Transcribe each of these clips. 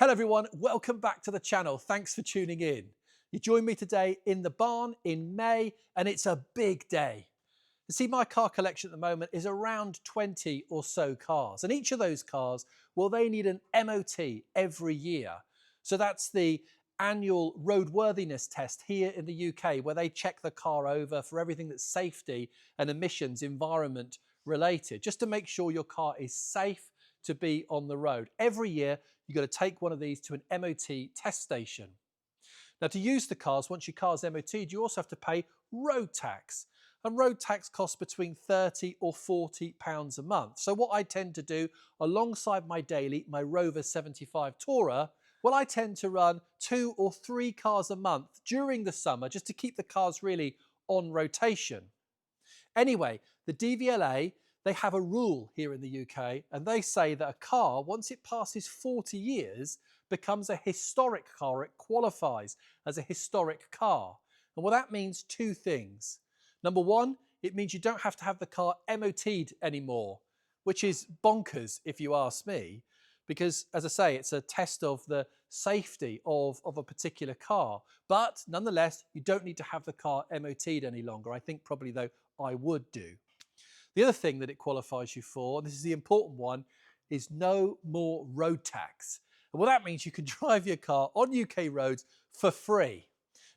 Hello everyone, welcome back to the channel. Thanks for tuning in. You join me today in the barn in May and it's a big day. You see, my car collection at the moment is around 20 or so cars, and each of those cars, well, they need an MOT every year. So that's the annual roadworthiness test here in the UK, where they check the car over for everything that's safety and emissions, environment related, just to make sure your car is safe to be on the road. Every year, you've got to take one of these to an MOT test station. Now, to use the cars, once your car's MOT'd, you also have to pay road tax. And road tax costs between £30 or £40 a month. So what I tend to do alongside my daily, my Rover 75 Tourer, well, I tend to run 2 or 3 cars a month during the summer just to keep the cars really on rotation. Anyway, the DVLA, they have a rule here in the UK, and they say that a car, once it passes 40 years, becomes a historic car. It qualifies as a historic car. And well, that means 2 things. Number one, it means you don't have to have the car MOT'd anymore, which is bonkers if you ask me, because as I say, it's a test of the safety of a particular car. But nonetheless, you don't need to have the car MOT'd any longer. I think probably though I would do. The other thing that it qualifies you for, and this is the important one, is no more road tax. And well, that means you can drive your car on UK roads for free.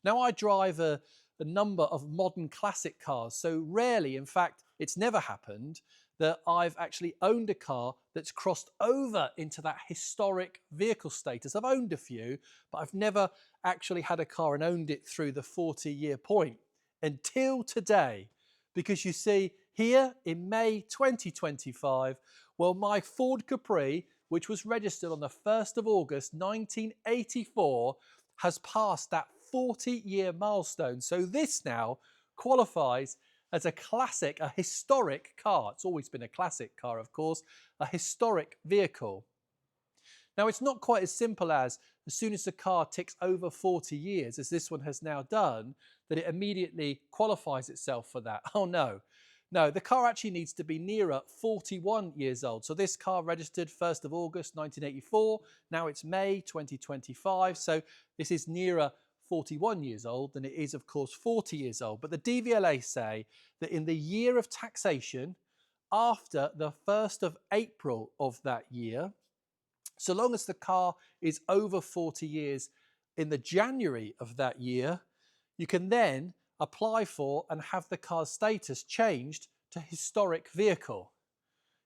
Now, I drive a number of modern classic cars, so rarely, in fact, it's never happened that I've actually owned a car that's crossed over into that historic vehicle status. I've owned a few, but I've never actually had a car and owned it through the 40-year point until today. Because you see, here in May 2025, well, my Ford Capri, which was registered on the 1st of August 1984, has passed that 40-year milestone. So this now qualifies as a classic, a historic car. It's always been a classic car, of course, a historic vehicle. Now, it's not quite as simple as soon as the car ticks over 40 years, as this one has now done, that it immediately qualifies itself for that. Oh no. No, the car actually needs to be nearer 41 years old. So this car registered 1st of August 1984. Now it's May 2025. So this is nearer 41 years old than it is, of course, 40 years old. But the DVLA say that in the year of taxation, after the 1st of April of that year, so long as the car is over 40 years in the January of that year, you can then apply for and have the car's status changed to historic vehicle.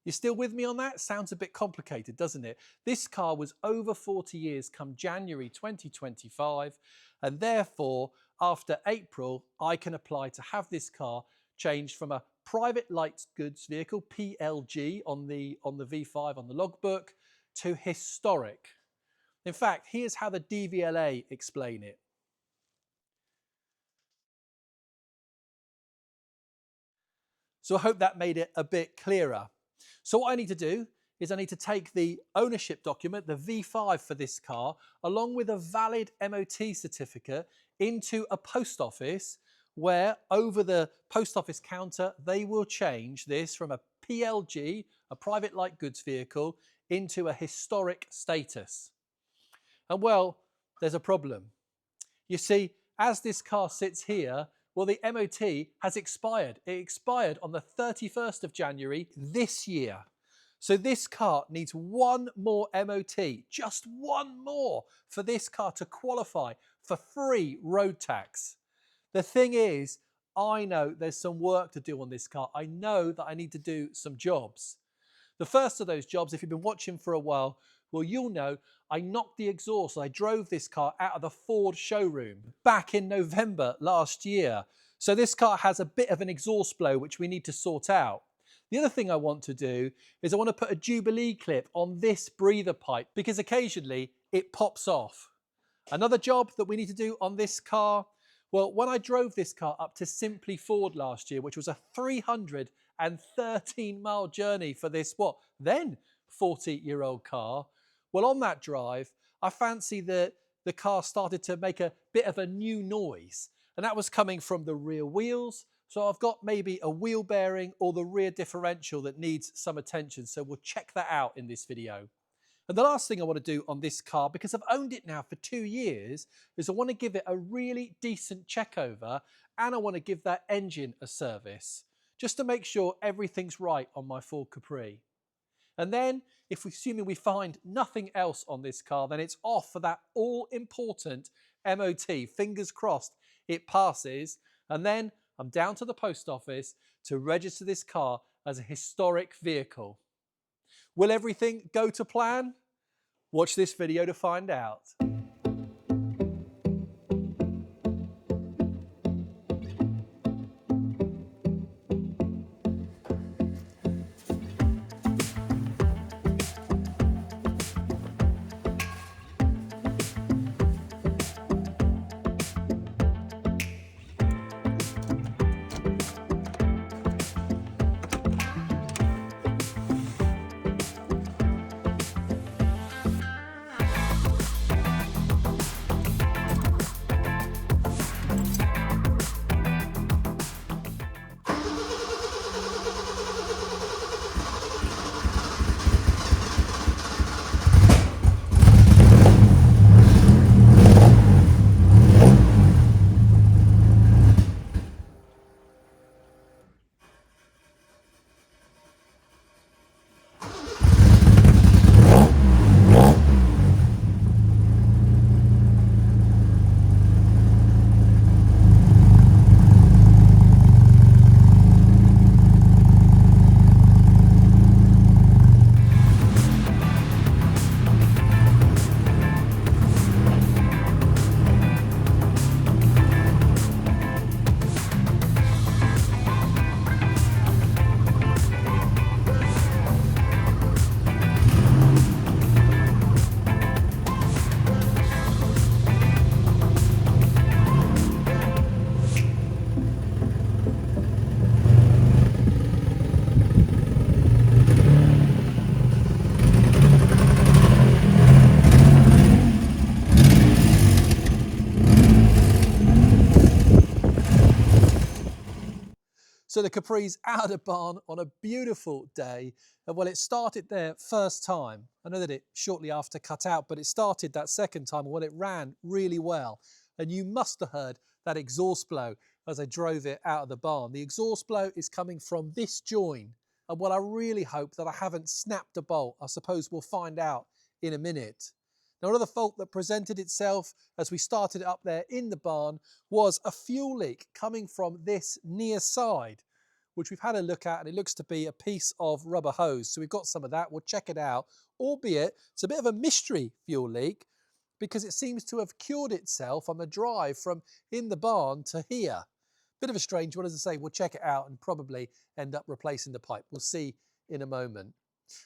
You still with me on that? Sounds a bit complicated, doesn't it? This car was over 40 years come January 2025, and therefore, after April, I can apply to have this car changed from a private light goods vehicle, PLG, on the V5 on the logbook, to historic. In fact, here's how the DVLA explain it. So I hope that made it a bit clearer. So what I need to do is I need to take the ownership document, the V5 for this car, along with a valid MOT certificate into a post office where over the post office counter, they will change this from a PLG, a private light goods vehicle, into a historic status. And well, there's a problem. You see, as this car sits here, well, the MOT has expired. It expired on the 31st of January this year. So this car needs one more MOT, just one more, for this car to qualify for free road tax. The thing is, I know there's some work to do on this car. I know that I need to do some jobs. The first of those jobs, if you've been watching for a while, well, you'll know I knocked the exhaust. I drove this car out of the Ford showroom back in November last year. So this car has a bit of an exhaust blow, which we need to sort out. The other thing I want to do is I want to put a Jubilee clip on this breather pipe because occasionally it pops off. Another job that we need to do on this car, well, when I drove this car up to Simply Ford last year, which was a 313-mile journey for this, what, then 40-year-old car, well, on that drive, I fancy that the car started to make a bit of a new noise, and that was coming from the rear wheels. So I've got maybe a wheel bearing or the rear differential that needs some attention. So we'll check that out in this video. And the last thing I want to do on this car, because I've owned it now for 2 years, is I want to give it a really decent check over, and I want to give that engine a service, just to make sure everything's right on my Ford Capri. And then, assuming we find nothing else on this car, then it's off for that all-important MOT. Fingers crossed it passes. And then I'm down to the post office to register this car as a historic vehicle. Will everything go to plan? Watch this video to find out. So the Capri's out of the barn on a beautiful day. And well, it started there first time. I know that it shortly after cut out, but it started that second time when it ran really well. And you must have heard that exhaust blow as I drove it out of the barn. The exhaust blow is coming from this join. And well, I really hope that I haven't snapped a bolt. I suppose we'll find out in a minute. Now, another fault that presented itself as we started it up there in the barn was a fuel leak coming from this near side, which we've had a look at, and it looks to be a piece of rubber hose. So we've got some of that. We'll check it out, albeit it's a bit of a mystery fuel leak because it seems to have cured itself on the drive from in the barn to here. Bit of a strange one, as I say. We'll check it out and probably end up replacing the pipe. We'll see in a moment.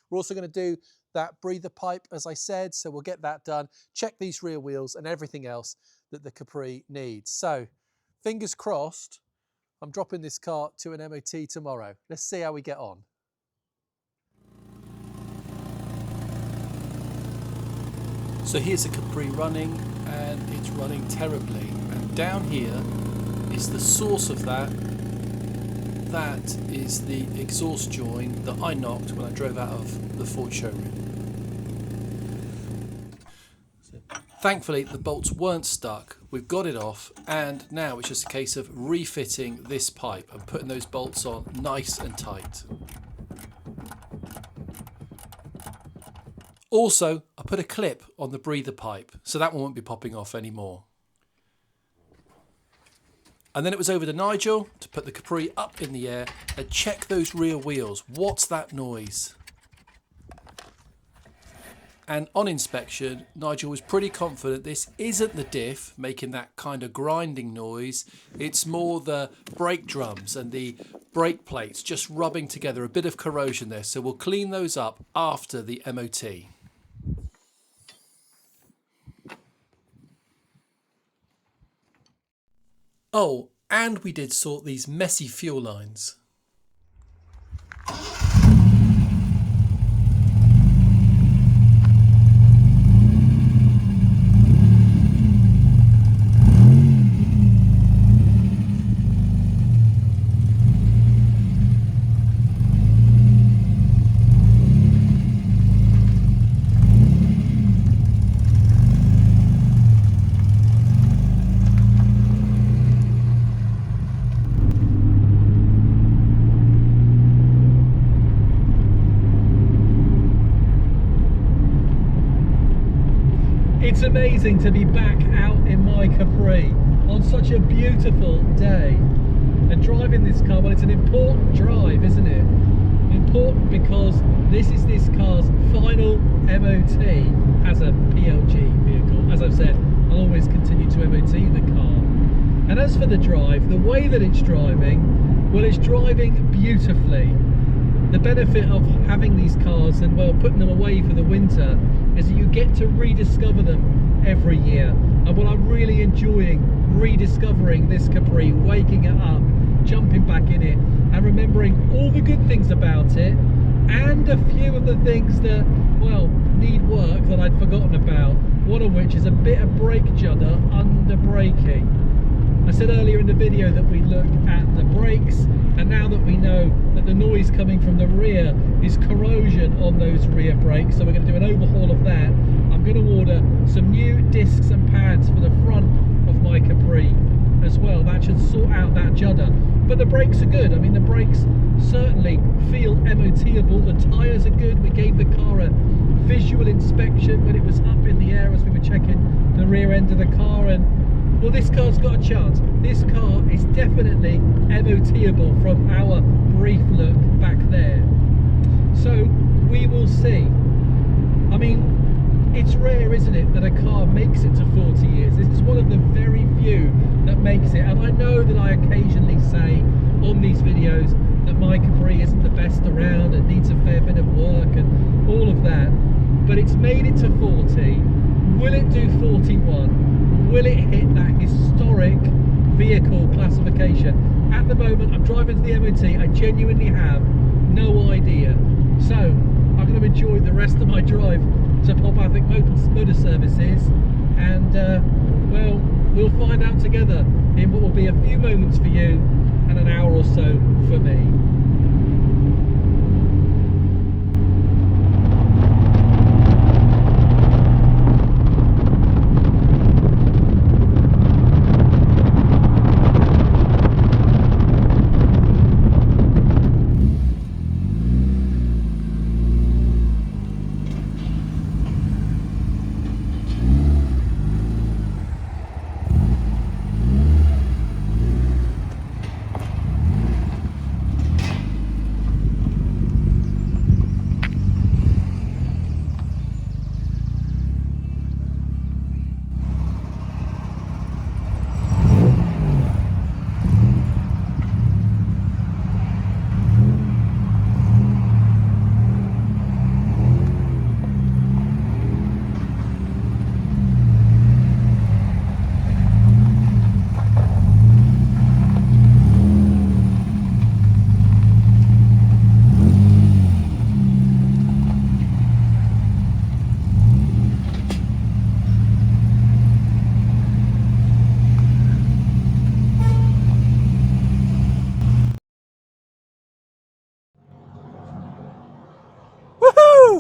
We're also going to do that breather pipe, as I said, so we'll get that done. Check these rear wheels and everything else that the Capri needs. So, fingers crossed, I'm dropping this car to an MOT tomorrow. Let's see how we get on. So here's a Capri running, and it's running terribly. And down here is the source of that. That is the exhaust join that I knocked when I drove out of the Ford showroom. Thankfully, the bolts weren't stuck. We've got it off, and now it's just a case of refitting this pipe and putting those bolts on nice and tight. Also, I put a clip on the breather pipe, so that one won't be popping off anymore. And then it was over to Nigel to put the Capri up in the air and check those rear wheels. What's that noise? And on inspection, Nigel was pretty confident this isn't the diff making that kind of grinding noise. It's more the brake drums and the brake plates just rubbing together, a bit of corrosion there. So we'll clean those up after the MOT. Oh, and we did sort these messy fuel lines. It's amazing to be back out in my Capri on such a beautiful day and driving this car. Well, it's an important drive, isn't it? Important because this is this car's final MOT as a PLG vehicle. As I've said, I'll always continue to MOT the car. And as for the drive, the way that it's driving, well, it's driving beautifully. The benefit of having these cars and, well, putting them away for the winter is that you get to rediscover them every year. And what I'm really enjoying rediscovering this Capri, waking it up, jumping back in it and remembering all the good things about it and a few of the things that, well, need work that I'd forgotten about, one of which is a bit of brake judder under braking. I said earlier in the video that we'd look at the brakes, and now that we know that the noise coming from the rear is corrosion on those rear brakes, so we're going to do an overhaul of that. I'm going to order some new discs and pads for the front of my Capri as well. That should sort out that judder. But the brakes are good. I mean, the brakes certainly feel MOTable. The tyres are good. We gave the car a visual inspection when it was up in the air as we were checking the rear end of the car, and well, this car's got a chance. This car is definitely MOTable from our brief look back there. So we will see. I mean, it's rare, isn't it, that a car makes it to 40 years. This is one of the very few that makes it. And I know that I occasionally say on these videos that my Capri isn't the best around and needs a fair bit of work and all of that. But it's made it to 40. Will it do 41? Will it hit that historic vehicle classification? At the moment, I'm driving to the MOT. I genuinely have no idea. So I'm going to enjoy the rest of my drive to Popathic Motor Services, and well, we'll find out together in what will be a few moments for you and an hour or so for me.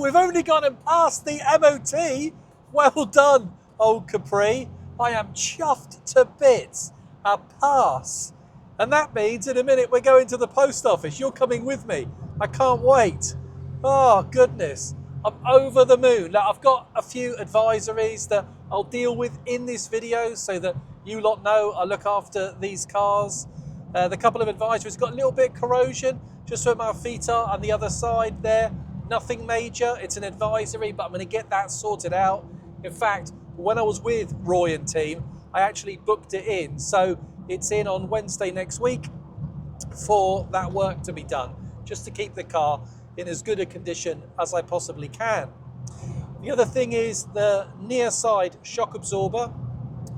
We've only gone and passed the MOT. Well done, old Capri. I am chuffed to bits. A pass. And that means in a minute we're going to the post office. You're coming with me. I can't wait. Oh, goodness. I'm over the moon. Now, I've got a few advisories that I'll deal with in this video so that you lot know I look after these cars. The couple of advisories got a little bit of corrosion just where my feet are on the other side there. Nothing major, it's an advisory, but I'm going to get that sorted out. In fact, when I was with Roy and team, I actually booked it in. So it's in on Wednesday next week for that work to be done, just to keep the car in as good a condition as I possibly can. The other thing is the near side shock absorber,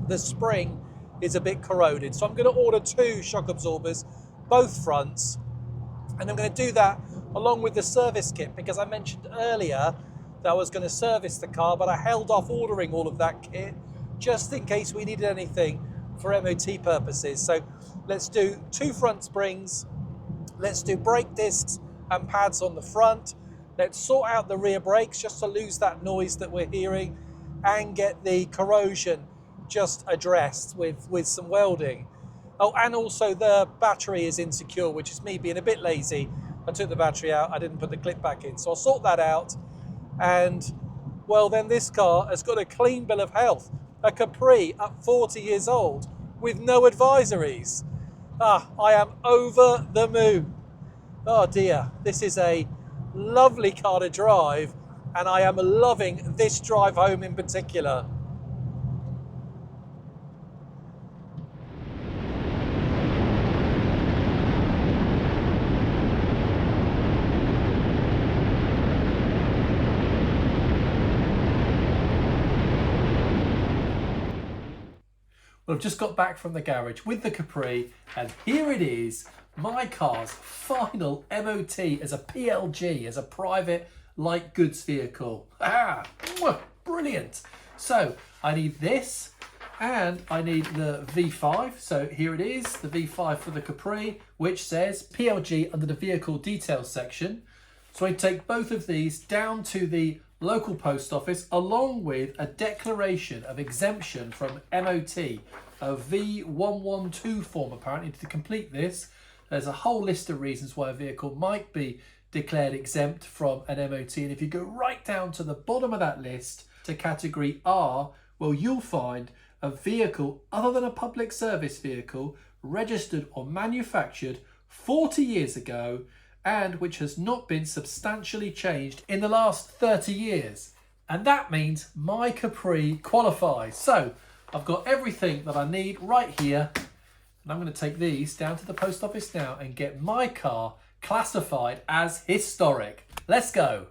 the spring is a bit corroded. So I'm going to order 2 shock absorbers, both fronts, and I'm going to do that along with the service kit, because I mentioned earlier that I was going to service the car, but I held off ordering all of that kit just in case we needed anything for MOT purposes. So let's do 2 front springs, let's do brake discs and pads on the front, let's sort out the rear brakes just to lose that noise that we're hearing and get the corrosion just addressed with some welding. Oh, and also the battery is insecure, which is me being a bit lazy. I took the battery out, I didn't put the clip back in. So I'll sort that out, and Well, then this car has got a clean bill of health, a Capri at 40 years old with no advisories. I am over the moon. Oh dear, this is a lovely car to drive, and I am loving this drive home in particular. Well, I've just got back from the garage with the Capri, and here it is, my car's final MOT as a PLG, as a private light goods vehicle. Brilliant. So I need this, and I need the V5. So here it is, the V5 for the Capri, which says PLG under the vehicle details section. So I take both of these down to the local post office along with a declaration of exemption from MOT, a V112 form apparently. To complete this, there's a whole list of reasons why a vehicle might be declared exempt from an MOT, and if you go right down to the bottom of that list to category R, well, you'll find a vehicle other than a public service vehicle registered or manufactured 40 years ago and which has not been substantially changed in the last 30 years. And that means my Capri qualifies. So I've got everything that I need right here, and I'm going to take these down to the post office now and get my car classified as historic. Let's go.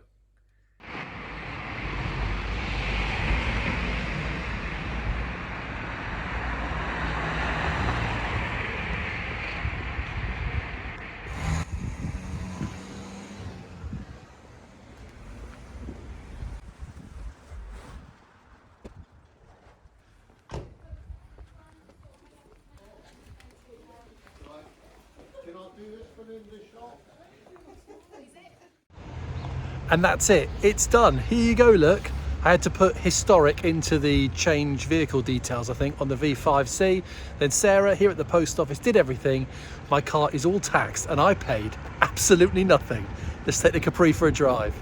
And that's it, it's done. Here you go, look. I had to put historic into the change vehicle details, I think, on the V5C. Then Sarah here at the post office did everything. My car is all taxed and I paid absolutely nothing. Let's take the Capri for a drive.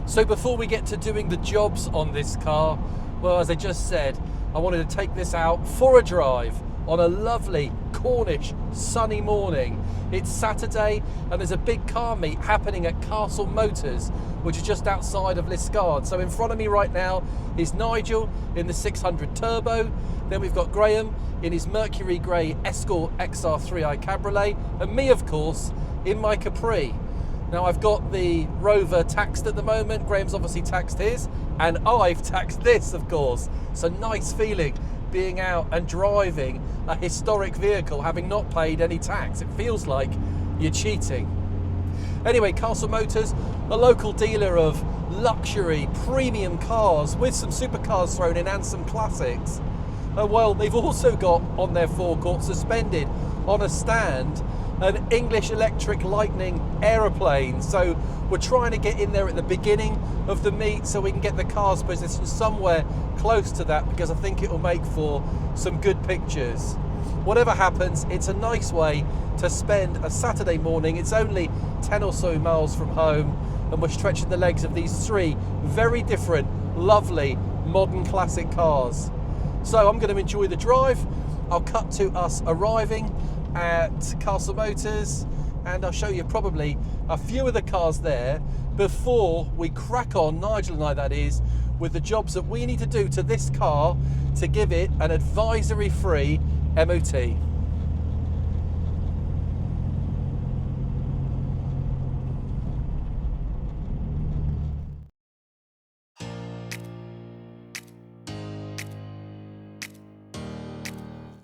So before we get to doing the jobs on this car, well, as I just said, I wanted to take this out for a drive on a lovely Cornish sunny morning. It's Saturday and there's a big car meet happening at Castle Motors, which is just outside of Liscard. So in front of me right now is Nigel in the 600 Turbo. Then we've got Graham in his Mercury Grey Escort XR3i Cabriolet, and me, of course, in my Capri. Now I've got the Rover taxed at the moment. Graham's obviously taxed his, and I've taxed this, of course. So nice feeling being out and driving a historic vehicle having not paid any tax. It feels like you're cheating. Anyway, Castle Motors, a local dealer of luxury premium cars with some supercars thrown in and some classics. Well, they've also got on their forecourt, suspended on a stand, an English Electric Lightning aeroplane. So we're trying to get in there at the beginning of the meet so we can get the cars positioned somewhere close to that, because I think it will make for some good pictures. Whatever happens, it's a nice way to spend a Saturday morning. It's only 10 or so miles from home, and we're stretching the legs of these three very different, lovely, modern classic cars. So I'm going to enjoy the drive. I'll cut to us arriving at Castle Motors, and I'll show you probably a few of the cars there before we crack on, Nigel and I that is, with the jobs that we need to do to this car to give it an advisory free MOT.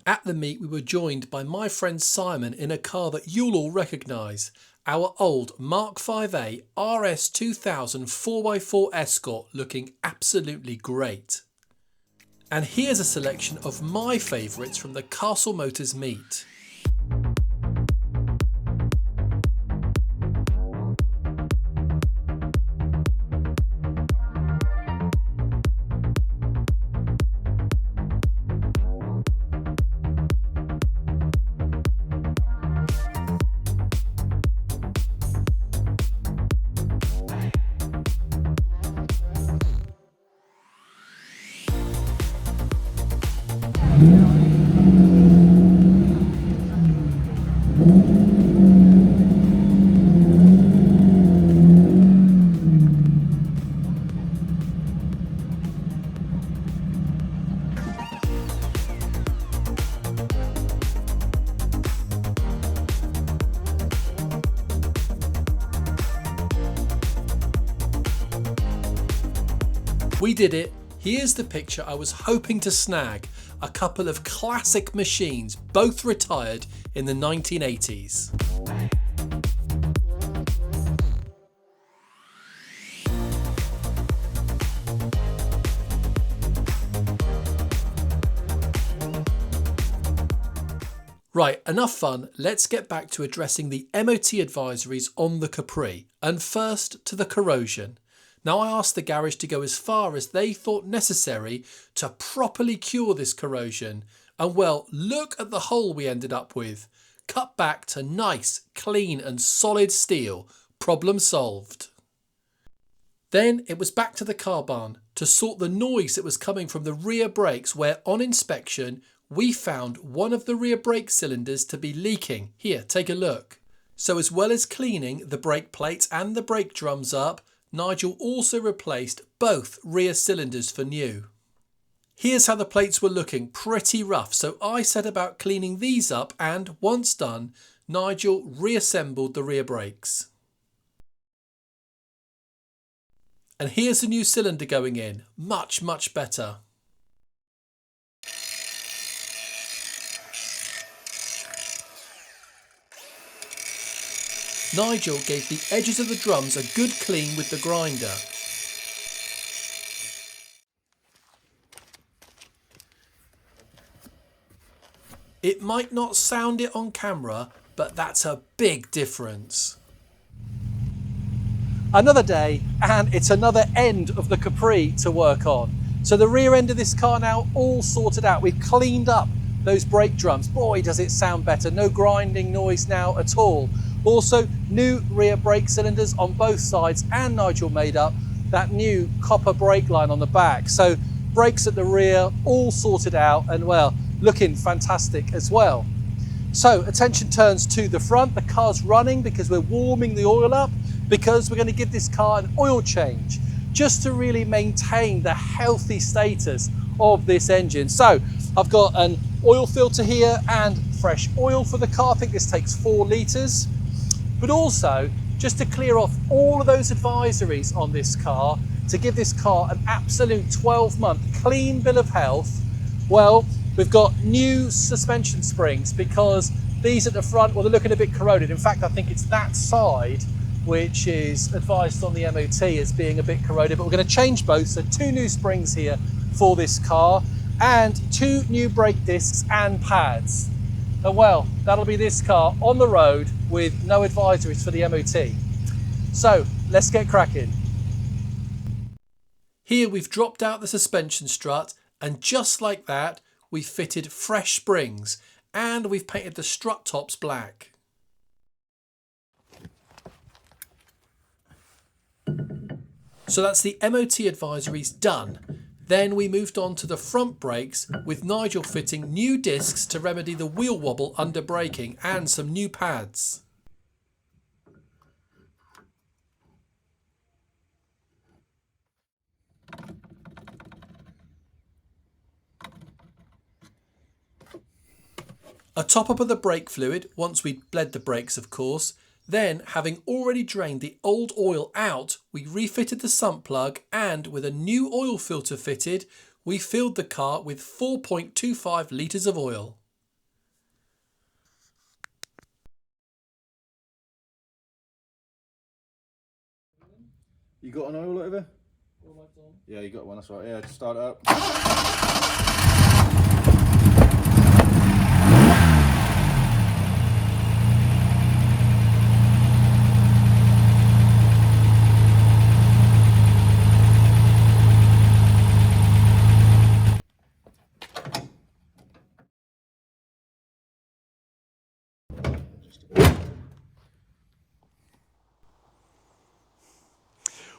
At the meet, we were joined by my friend Simon in a car that you'll all recognise, our old Mark 5A RS 2000 4x4 Escort, looking absolutely great. And here's a selection of my favourites from the Castle Motors meet. We did it. Here's the picture I was hoping to snag. A couple of classic machines, both retired in the 1980s. Right, enough fun. Let's get back to addressing the MOT advisories on the Capri. And first to the corrosion. Now I asked the garage to go as far as they thought necessary to properly cure this corrosion. And well, look at the hole we ended up with. Cut back to nice, clean and solid steel. Problem solved. Then it was back to the car barn to sort the noise that was coming from the rear brakes, where on inspection we found one of the rear brake cylinders to be leaking. Here, take a look. So as well as cleaning the brake plates and the brake drums up, Nigel also replaced both rear cylinders for new. Here's how the plates were looking, pretty rough, so I set about cleaning these up and, once done, Nigel reassembled the rear brakes. And here's the new cylinder going in, much, much better. Nigel gave the edges of the drums a good clean with the grinder. It might not sound it on camera, but that's a big difference. Another day, and it's another end of the Capri to work on. So the rear end of this car now all sorted out. We've cleaned up those brake drums. Boy, does it sound better. No grinding noise now at all. Also, new rear brake cylinders on both sides, and Nigel made up that new copper brake line on the back. So brakes at the rear all sorted out and, well, looking fantastic as well. So attention turns to the front. The car's running because we're warming the oil up, because we're going to give this car an oil change just to really maintain the healthy status of this engine. So I've got an oil filter here and fresh oil for the car. I think this takes 4 litres. But also, just to clear off all of those advisories on this car, to give this car an absolute 12-month clean bill of health, well, we've got new suspension springs, because these at the front, well, they're looking a bit corroded. In fact, I think it's that side which is advised on the MOT as being a bit corroded, but we're going to change both. So 2 new springs here for this car and 2 new brake discs and pads. And well, that'll be this car on the road with no advisories for the MOT. So let's get cracking. Here we've dropped out the suspension strut, and just like that, we've fitted fresh springs and we've painted the strut tops black. So that's the MOT advisories done. Then we moved on to the front brakes, with Nigel fitting new discs to remedy the wheel wobble under braking and some new pads. A top up of the brake fluid, once we'd bled the brakes of course. Then, having already drained the old oil out, we refitted the sump plug, and with a new oil filter fitted, we filled the car with 4.25 litres of oil. You got an oil over? Yeah, you got one, that's right. Yeah, just start it up.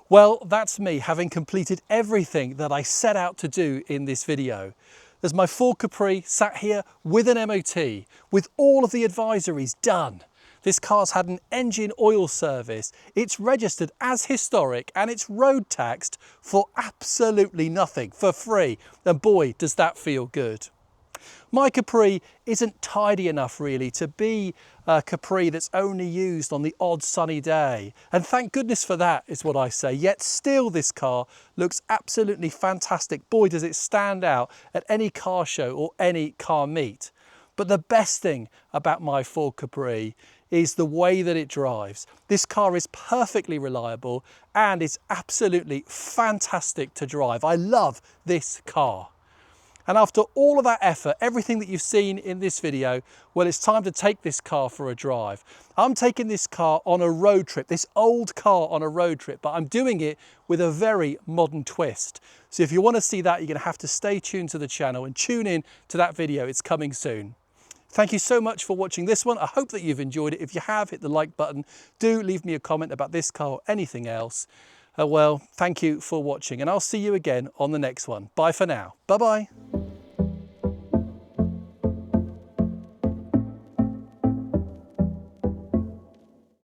Well, that's me having completed everything that I set out to do in this video. As my Ford Capri sat here with an MOT, with all of the advisories done. This car's had an engine oil service, it's registered as historic, and it's road taxed for absolutely nothing, for free. And boy, does that feel good. My Capri isn't tidy enough really to be a Capri that's only used on the odd sunny day. And thank goodness for that is what I say. Yet still this car looks absolutely fantastic. Boy, does it stand out at any car show or any car meet. But the best thing about my Ford Capri is the way that it drives. This car is perfectly reliable and it's absolutely fantastic to drive. I love this car. And after all of that effort, everything that you've seen in this video, well, it's time to take this car for a drive. I'm taking this car on a road trip, this old car on a road trip, but I'm doing it with a very modern twist. So if you want to see that, you're going to have to stay tuned to the channel and tune in to that video. It's coming soon. Thank you so much for watching this one. I hope that you've enjoyed it. If you have, hit the like button. Do leave me a comment about this car or anything else. Well, thank you for watching and I'll see you again on the next one. Bye for now. Bye-bye.